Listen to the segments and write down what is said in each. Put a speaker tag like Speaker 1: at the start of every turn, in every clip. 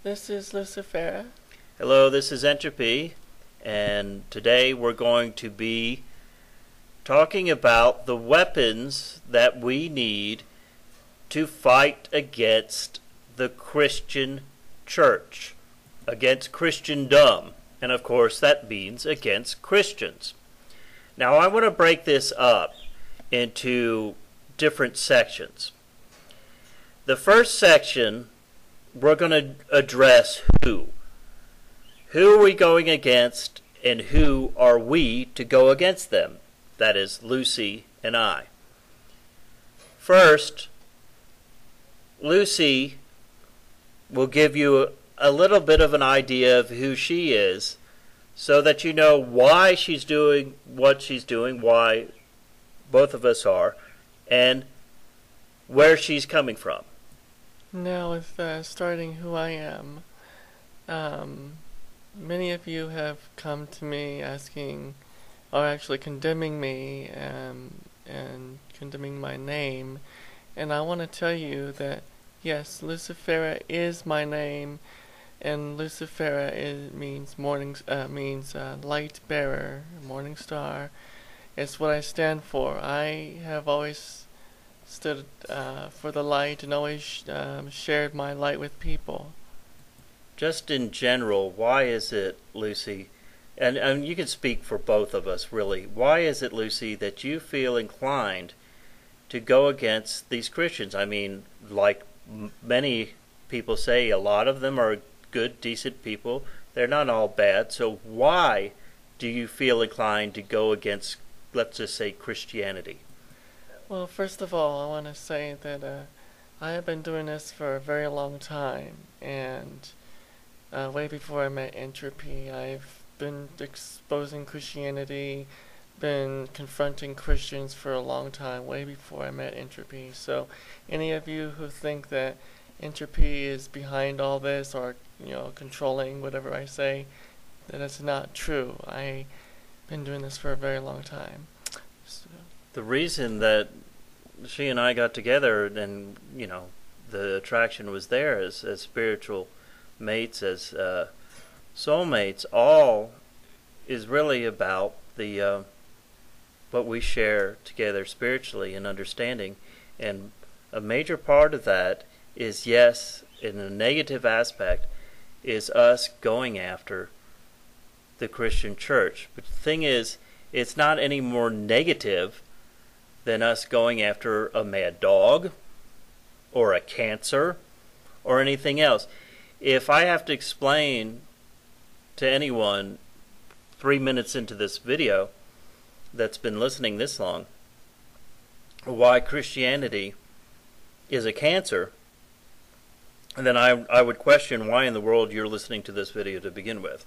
Speaker 1: This is Lucifera.
Speaker 2: Hello, this is Entropy, and today we're going to be talking about the weapons that we need to fight against the Christian church, against Christendom, and of course that means against Christians. Now I want to break this up into different sections. The first section, we're going to address who. Who are we going against, and who are we to go against them? That is, Lucy and I. First, Lucy will give you a little bit of an idea of who she is, so that you know why she's doing what she's doing, why both of us are, and where she's coming from.
Speaker 1: Now with starting who I am, many of you have come to me asking, or actually condemning me, and condemning my name, and I want to tell you that yes, Lucifera is my name, and Lucifera means light bearer, morning star. It's what I stand for. I have always stood for the light and always shared my light with people.
Speaker 2: Just in general, why is it, Lucy, and you can speak for both of us really, why is it, Lucy, that you feel inclined to go against these Christians? I mean, like many people say, a lot of them are good, decent people. They're not all bad. So why do you feel inclined to go against, let's just say, Christianity?
Speaker 1: Well, first of all, I want to say that I have been doing this for a very long time, and way before I met Entropy, I've been exposing Christianity, been confronting Christians for a long time, way before I met Entropy. So any of you who think that Entropy is behind all this, or controlling whatever I say, that is not true. I've been doing this for a very long time. So,
Speaker 2: the reason that she and I got together, and the attraction was there as spiritual mates, as soulmates, all is really about the what we share together spiritually and understanding. And a major part of that is, yes, in a negative aspect, is us going after the Christian church. But the thing is, it's not any more negative than us going after a mad dog or a cancer or anything else. If I have to explain to anyone 3 minutes into this video that's been listening this long why Christianity is a cancer, then I would question why in the world you're listening to this video to begin with.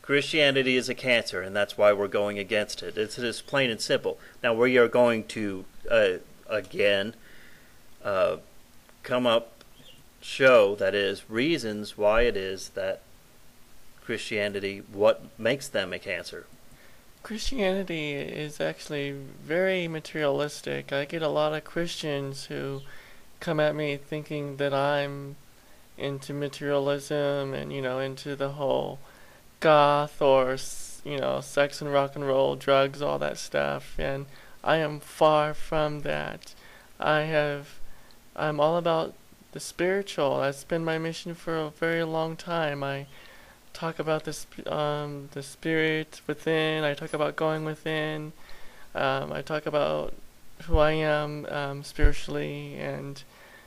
Speaker 2: Christianity is a cancer, and that's why we're going against it. It's just plain and simple. Now, we are going to, again, show, that is, reasons why it is that Christianity, what makes them a cancer.
Speaker 1: Christianity is actually very materialistic. I get a lot of Christians who come at me thinking that I'm into materialism and, into the whole goth or sex and rock and roll, drugs, all that stuff, and I am far from that. I'm all about the spiritual. That's been my mission for a very long time. I talk about the spirit within. I talk about going within. I talk about who I am spiritually, and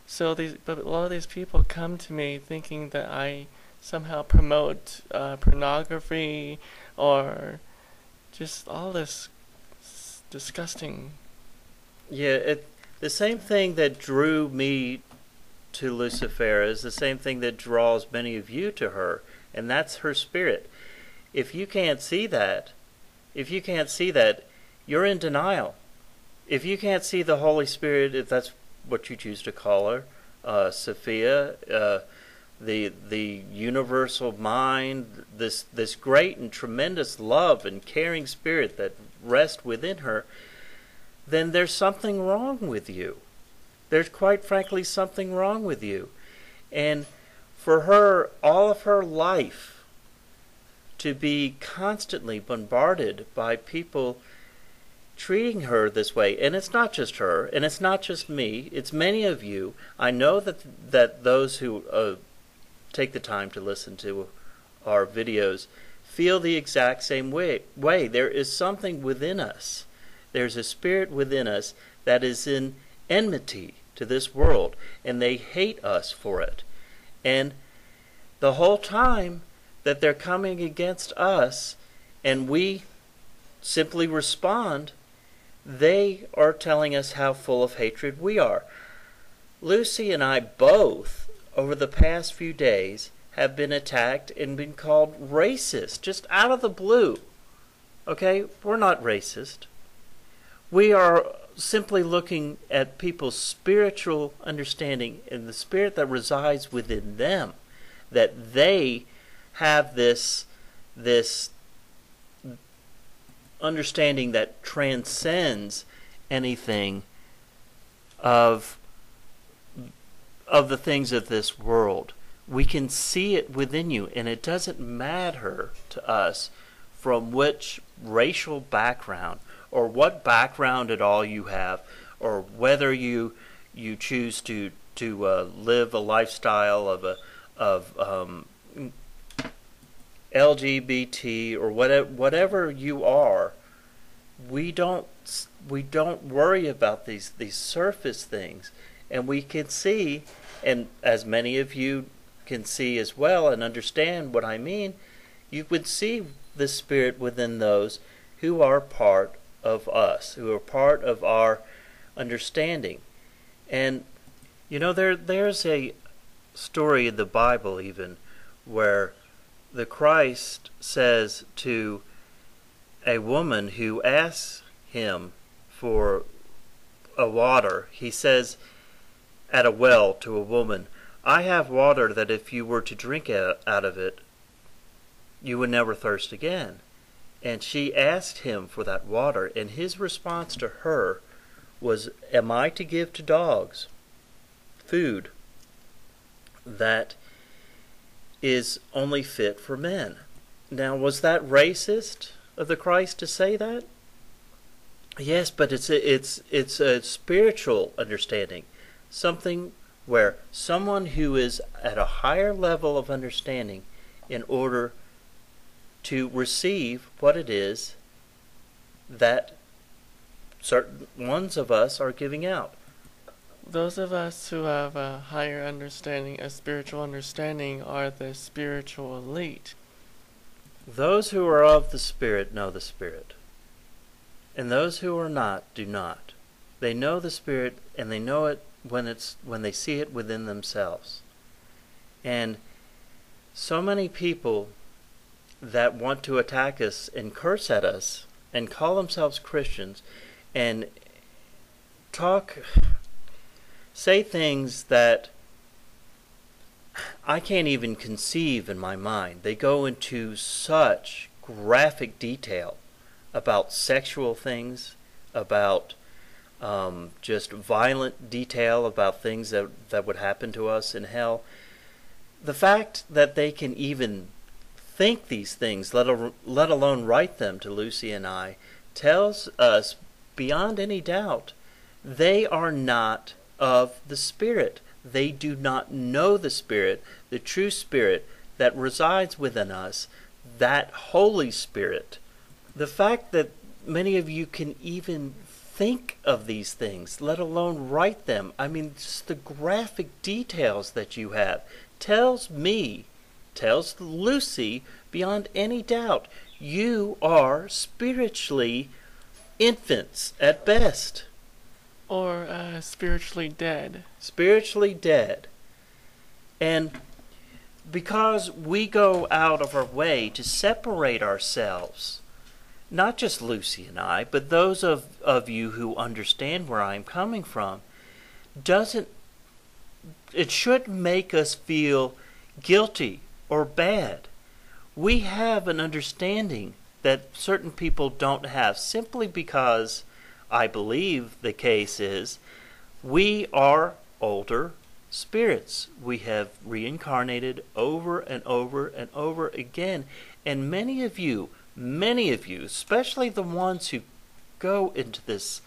Speaker 1: so but a lot of these people come to me thinking that I somehow promote pornography or just all this disgusting.
Speaker 2: Yeah, the same thing that drew me to Lucifera is the same thing that draws many of you to her, and that's her spirit. If you can't see that, you're in denial. If you can't see the Holy Spirit, if that's what you choose to call her, Sophia, the universal mind, this great and tremendous love and caring spirit that rests within her, then there's something wrong with you. There's quite frankly something wrong with you. And for her, all of her life, to be constantly bombarded by people treating her this way. And it's not just her, and it's not just me, it's many of you. I know that those who take the time to listen to our videos feel the exact same way. There is something within us. There's a spirit within us that is in enmity to this world, and they hate us for it. And the whole time that they're coming against us and we simply respond, they are telling us how full of hatred we are. Lucy and I both, over the past few days, have been attacked and been called racist, just out of the blue. Okay? We're not racist. We are simply looking at people's spiritual understanding and the spirit that resides within them, that they have this understanding that transcends anything of the things of this world. We can see it within you, and it doesn't matter to us from which racial background or what background at all you have, or whether you choose to live a lifestyle of LGBT or whatever you are. We don't worry about these surface things, and we can see, and as many of you can see as well and understand what I mean, you would see the spirit within those who are part of us, who are part of our understanding. And you know, there's a story in the Bible even where the Christ says to a woman who asks him for a water, he says at a well to a woman, "I have water that if you were to drink out of it, you would never thirst again." And she asked him for that water, and his response to her was, "Am I to give to dogs food that is only fit for men?" Now, was that racist of the Christ to say that? Yes, but it's a spiritual understanding, something where someone who is at a higher level of understanding, in order to receive what it is that certain ones of us are giving out.
Speaker 1: Those of us who have a higher understanding, a spiritual understanding, are the spiritual elite.
Speaker 2: Those who are of the Spirit know the Spirit, and those who are not do not. They know the Spirit, and they know it when they see it within themselves. And so many people that want to attack us and curse at us and call themselves Christians and say things that I can't even conceive in my mind. They go into such graphic detail about sexual things, about just violent detail about things that would happen to us in hell. The fact that they can even think these things, let alone write them to Lucy and I, tells us beyond any doubt they are not of the Spirit. They do not know the Spirit, the true Spirit that resides within us, that Holy Spirit. The fact that many of you can even think of these things, let alone write them, I mean, just the graphic details that you have, tells Lucy beyond any doubt, you are spiritually infants at best.
Speaker 1: Or spiritually dead.
Speaker 2: Spiritually dead. And because we go out of our way to separate ourselves, not just Lucy and I, but those of you who understand where I'm coming from, it shouldn't make us feel guilty or bad. We have an understanding that certain people don't have, simply because I believe the case is we are older spirits. We have reincarnated over and over and over again. And many of you, especially the ones who go into this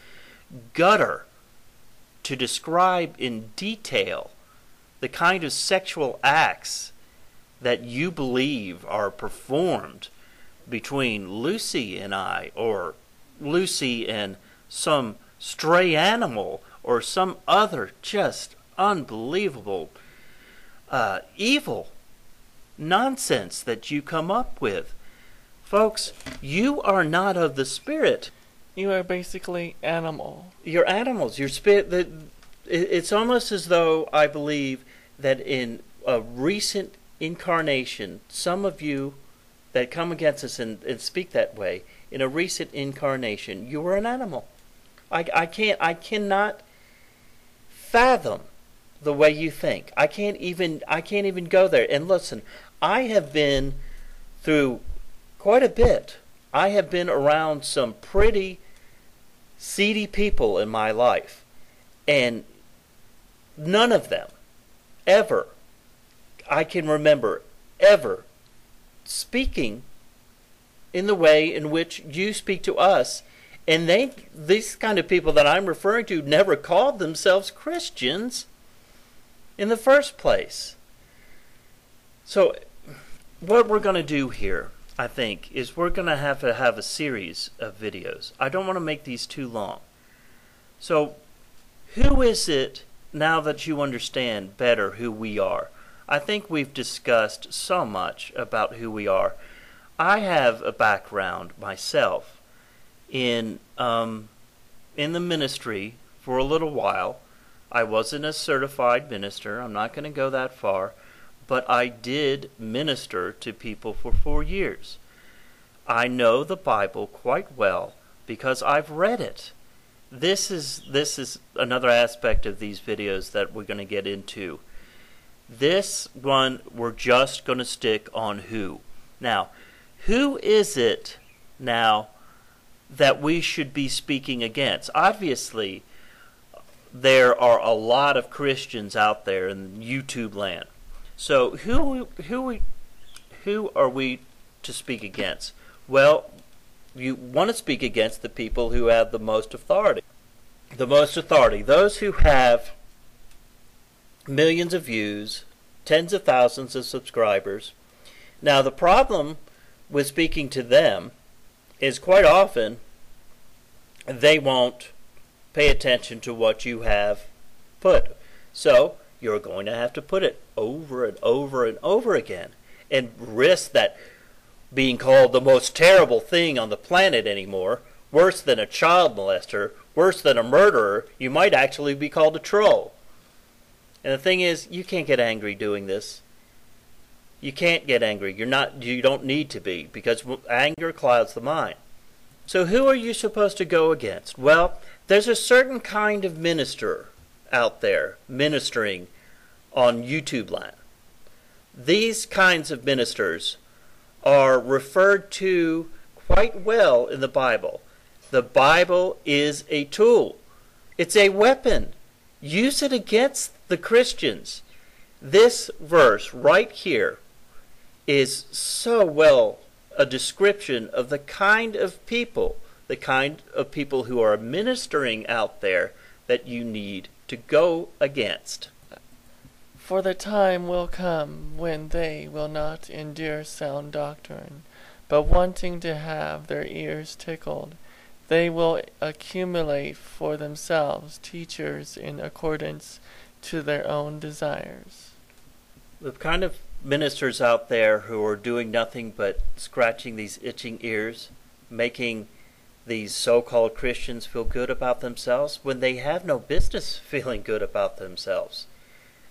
Speaker 2: gutter to describe in detail the kind of sexual acts that you believe are performed between Lucy and I, or Lucy and some stray animal, or some other just unbelievable evil nonsense that you come up with. Folks, you are not of the spirit.
Speaker 1: You are basically animal.
Speaker 2: You're animals. Your spirit. It's almost as though I believe that in a recent incarnation, some of you that come against us and speak that way, in a recent incarnation, you were an animal. I cannot fathom the way you think. I can't even go there. And listen, I have been through quite a bit. I have been around some pretty seedy people in my life, and none of them ever, I can remember ever speaking in the way in which you speak to us. And these kind of people that I'm referring to never called themselves Christians in the first place. So what we're going to do here, I think, is we're going to have a series of videos. I don't want to make these too long. So who is it, now that you understand better who we are? I think we've discussed so much about who we are. I have a background myself in the ministry for a little while. I wasn't a certified minister. I'm not going to go that far. But I did minister to people for 4 years. I know the Bible quite well because I've read it. This is another aspect of these videos that we're going to get into. This one, we're just going to stick on who. Now, who is it now that we should be speaking against? Obviously, there are a lot of Christians out there in YouTube land. So who are we to speak against? Well, you want to speak against the people who have the most authority. The most authority. Those who have millions of views, tens of thousands of subscribers. Now, the problem with speaking to them is quite often they won't pay attention to what you have put. So you're going to have to put it over and over and over again and risk that being called the most terrible thing on the planet anymore, worse than a child molester, worse than a murderer. You might actually be called a troll. And the thing is, you can't get angry doing this. You can't get angry. You don't need to be, because anger clouds the mind. So who are you supposed to go against? Well, there's a certain kind of minister out there ministering on YouTube land. These kinds of ministers are referred to quite well in the Bible. The Bible is a tool. It's a weapon. Use it against the Christians. This verse right here is so well a description of the kind of people who are ministering out there that you need to go against.
Speaker 1: For the time will come when they will not endure sound doctrine, but wanting to have their ears tickled, they will accumulate for themselves teachers in accordance to their own desires.
Speaker 2: The kind of ministers out there who are doing nothing but scratching these itching ears, making these so-called Christians feel good about themselves when they have no business feeling good about themselves.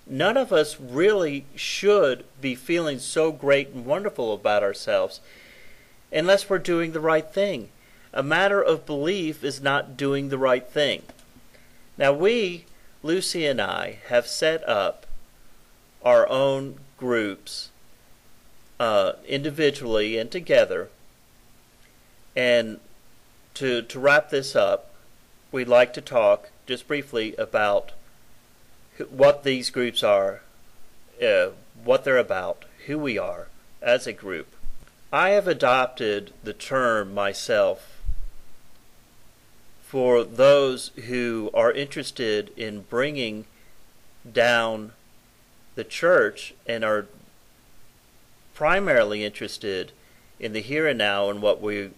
Speaker 2: None of us really should be feeling so great and wonderful about ourselves unless we're doing the right thing. A matter of belief is not doing the right thing. Now we, Lucy and I, have set up our own groups individually and together. And to wrap this up, we'd like to talk just briefly about what these groups are, what they're about, who we are as a group. I have adopted the term myself for those who are interested in bringing down the church and are primarily interested in the here and now and what we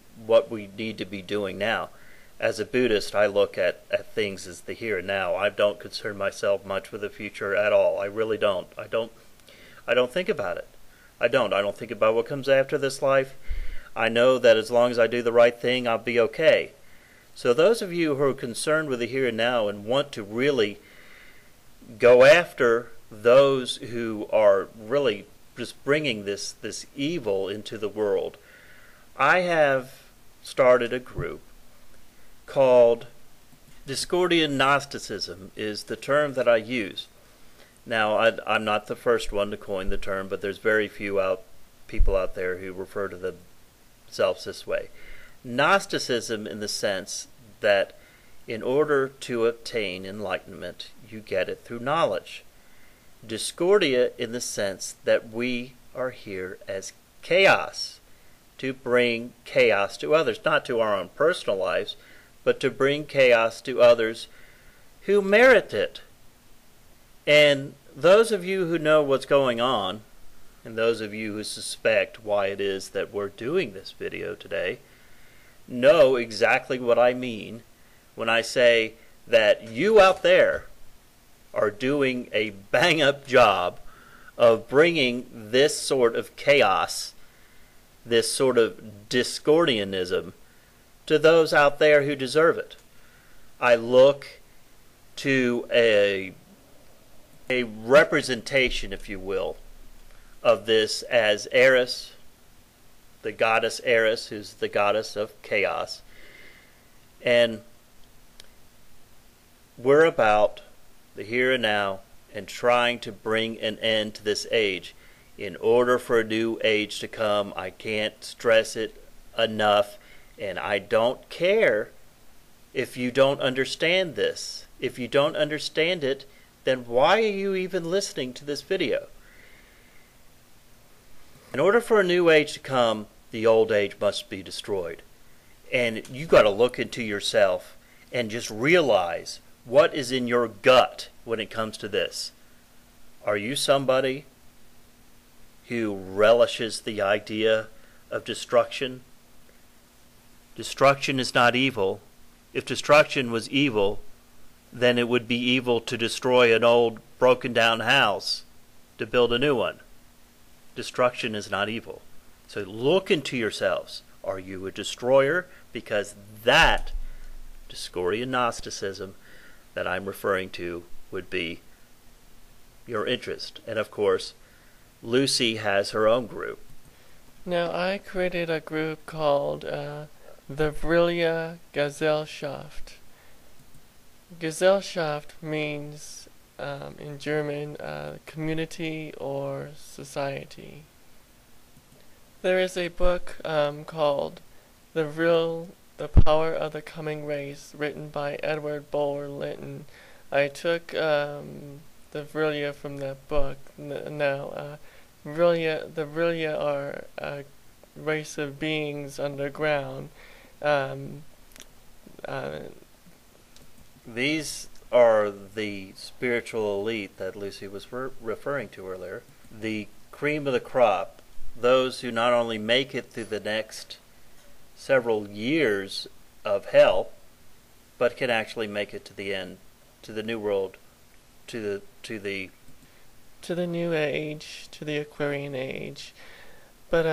Speaker 2: need to be doing now. As a Buddhist, I look at things as the here and now. I don't concern myself much with the future at all. I really don't. I don't think about it. I don't think about what comes after this life. I know that as long as I do the right thing, I'll be okay. So those of you who are concerned with the here and now and want to really go after those who are really just bringing this evil into the world, I have started a group called Discordian Gnosticism is the term that I use. Now, I'm not the first one to coin the term, but there's very few people out there who refer to themselves this way. Gnosticism in the sense that in order to obtain enlightenment, you get it through knowledge. Discordia in the sense that we are here as chaos, to bring chaos to others, not to our own personal lives, but to bring chaos to others who merit it. And those of you who know what's going on, and those of you who suspect why it is that we're doing this video today, know exactly what I mean when I say that you out there are doing a bang-up job of bringing this sort of chaos, this sort of Discordianism, to those out there who deserve it. I look to a representation, if you will, of this as Eris, the goddess Eris, who's the goddess of chaos. And we're about the here and now and trying to bring an end to this age. In order for a new age to come, I can't stress it enough, and I don't care if you don't understand this. If you don't understand it, then why are you even listening to this video? In order for a new age to come, the old age must be destroyed. And you got to look into yourself and just realize what is in your gut when it comes to this. Are you somebody who relishes the idea of destruction? Destruction is not evil. If destruction was evil, then it would be evil to destroy an old broken down house to build a new one. Destruction is not evil. So look into yourselves. Are you a destroyer? Because that Discordian Gnosticism that I'm referring to would be your interest. And of course, Lucy has her own group.
Speaker 1: Now, I created a group called the Vrilya Gesellschaft. Gesellschaft means, in German, community or society. There is a book called The Power of the Coming Race, written by Edward Bulwer Lytton. I took the Vrilya from that book. Now, the Vrilya are a race of beings underground.
Speaker 2: These are the spiritual elite that Lucy was referring to earlier. The cream of the crop. Those who not only make it through the next several years of hell, but can actually make it to the end, to the new world, to the
Speaker 1: new age, to the Aquarian age. But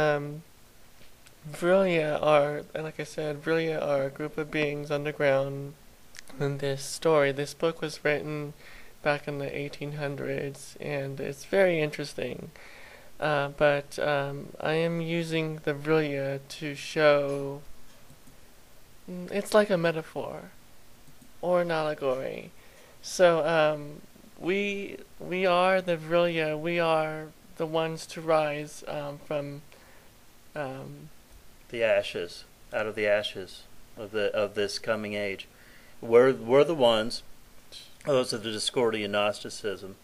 Speaker 1: Vrilya are, like I said, Vrilya are a group of beings underground. In this book was written back in the 1800s, and it's very interesting. But I am using the Vrilya to show, it's like a metaphor or an allegory. So we are the Vrilya. We are the ones to rise from
Speaker 2: the ashes, out of the ashes of this coming age. We're the ones those of the Discordian Gnosticism,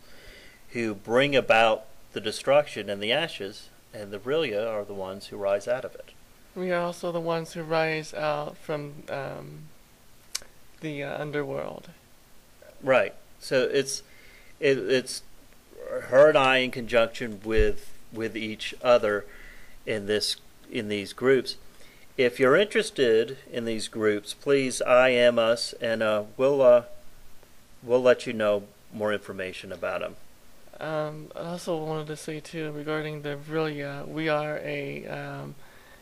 Speaker 2: who bring about the destruction and the ashes, and the Rillia are the ones who rise out of it.
Speaker 1: We are also the ones who rise out from the underworld.
Speaker 2: Right. So it's her and I in conjunction with each other in these groups. If you're interested in these groups, please IM us, and we'll let you know more information about them.
Speaker 1: I also wanted to say too regarding the Rillia, we are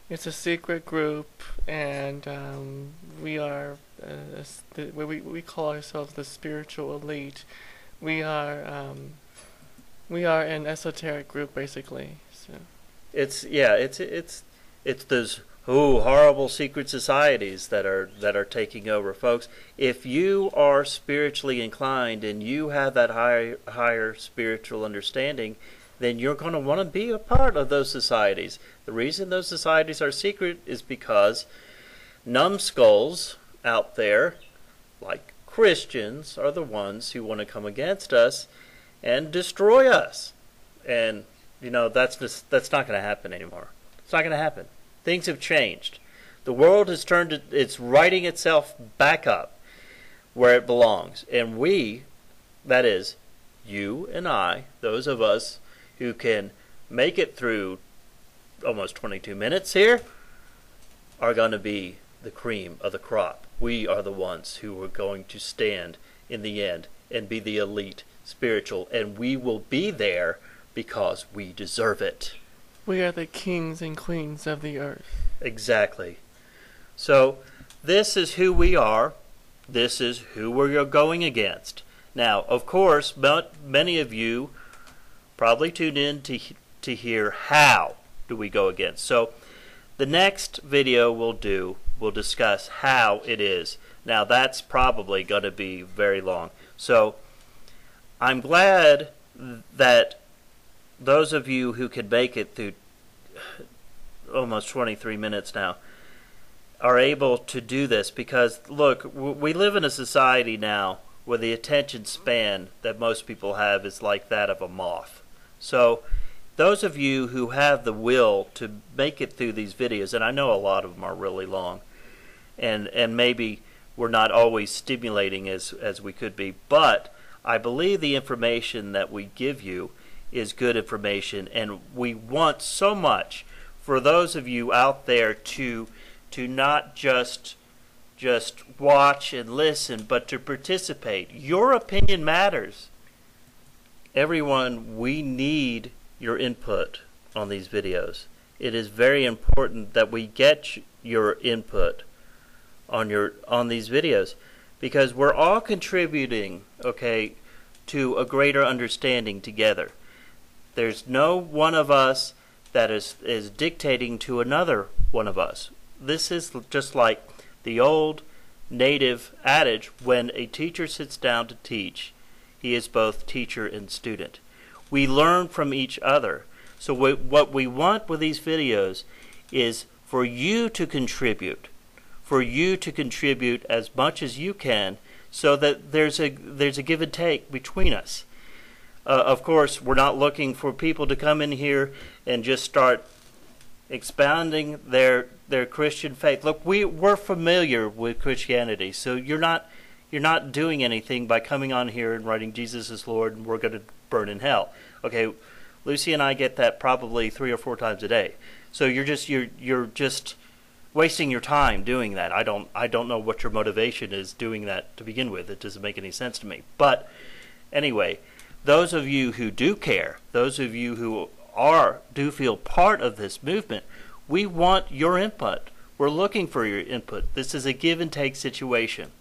Speaker 1: it's a secret group, and we are we call ourselves the spiritual elite. We are an esoteric group, basically. So
Speaker 2: It's those horrible secret societies that are taking over, folks. If you are spiritually inclined and you have that higher spiritual understanding, then you're going to want to be a part of those societies. The reason those societies are secret is because numbskulls out there, like Christians, are the ones who want to come against us and destroy us. And that's not going to happen anymore. It's not going to happen. Things have changed. The world has it's righting itself back up where it belongs. And we, that is, you and I, those of us who can make it through almost 22 minutes here, are going to be the cream of the crop. We are the ones who are going to stand in the end and be the elite spiritual, and we will be there because we deserve it.
Speaker 1: we are the kings and queens of the earth.
Speaker 2: Exactly. So this is who we are. This is who we're going against. Now, of course, many of you probably tuned in to hear how do we go against. So the next video we'll discuss how it is. Now that's probably going to be very long. So I'm glad that those of you who can make it through almost 23 minutes now are able to do this, because look, we live in a society now where the attention span that most people have is like that of a moth. So those of you who have the will to make it through these videos, and I know a lot of them are really long, and maybe we're not always stimulating as we could be, but I believe the information that we give you is good information, and we want so much for those of you out there to not just watch and listen, but to participate. Your opinion matters. Everyone, we need your input on these videos. It is very important that we get your input on these videos, because we're all contributing, okay, to a greater understanding together. There's no one of us that is dictating to another one of us. This is just like the old native adage, when a teacher sits down to teach, he is both teacher and student. We learn from each other. So what we want with these videos is for you to contribute, as much as you can, so that there's a give and take between us. Of course, we're not looking for people to come in here and just start expounding their Christian faith. Look, we're familiar with Christianity, so you're not doing anything by coming on here and writing Jesus is Lord and we're going to burn in hell. Okay, Lucy and I get that probably 3 or 4 times a day. So you're just wasting your time doing that. I don't know what your motivation is doing that to begin with. It doesn't make any sense to me. But anyway, those of you who do care, those of you who do feel part of this movement, we want your input. We're looking for your input. This is a give and take situation.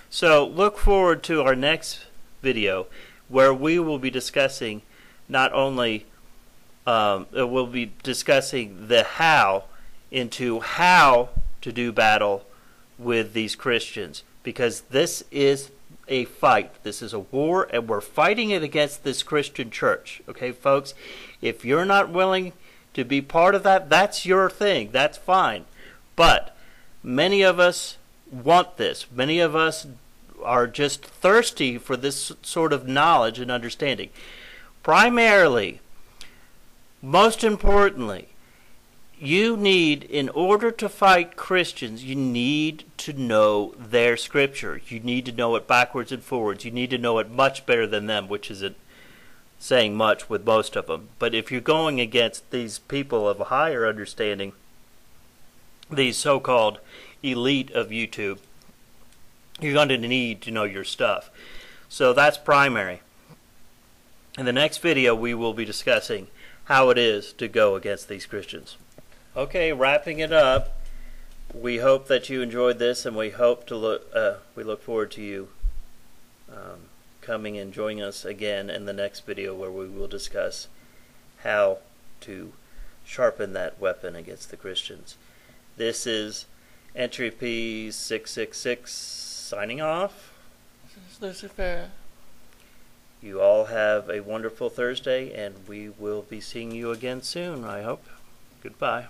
Speaker 2: So look forward to our next video, where we will be discussing not only we'll be discussing the how to do battle with these Christians, because this is a fight. This is a war, and we're fighting it against this Christian church. Okay, folks? If you're not willing to be part of that, that's your thing. That's fine. But many of us want this. Many of us are just thirsty for this sort of knowledge and understanding. Primarily, most importantly, you need, in order to fight Christians, you need to know their scripture. You need to know it backwards and forwards. You need to know it much better than them, which isn't saying much with most of them. But if you're going against these people of a higher understanding, these so-called elite of YouTube, you're going to need to know your stuff. So that's primary. In the next video, we will be discussing how it is to go against these Christians. Okay, wrapping it up. We hope that you enjoyed this, and we look forward to you coming and joining us again in the next video, where we will discuss how to sharpen that weapon against the Christians. This is Entropy 666 signing off.
Speaker 1: This is Lucifer.
Speaker 2: You all have a wonderful Thursday, and we will be seeing you again soon, I hope. Goodbye.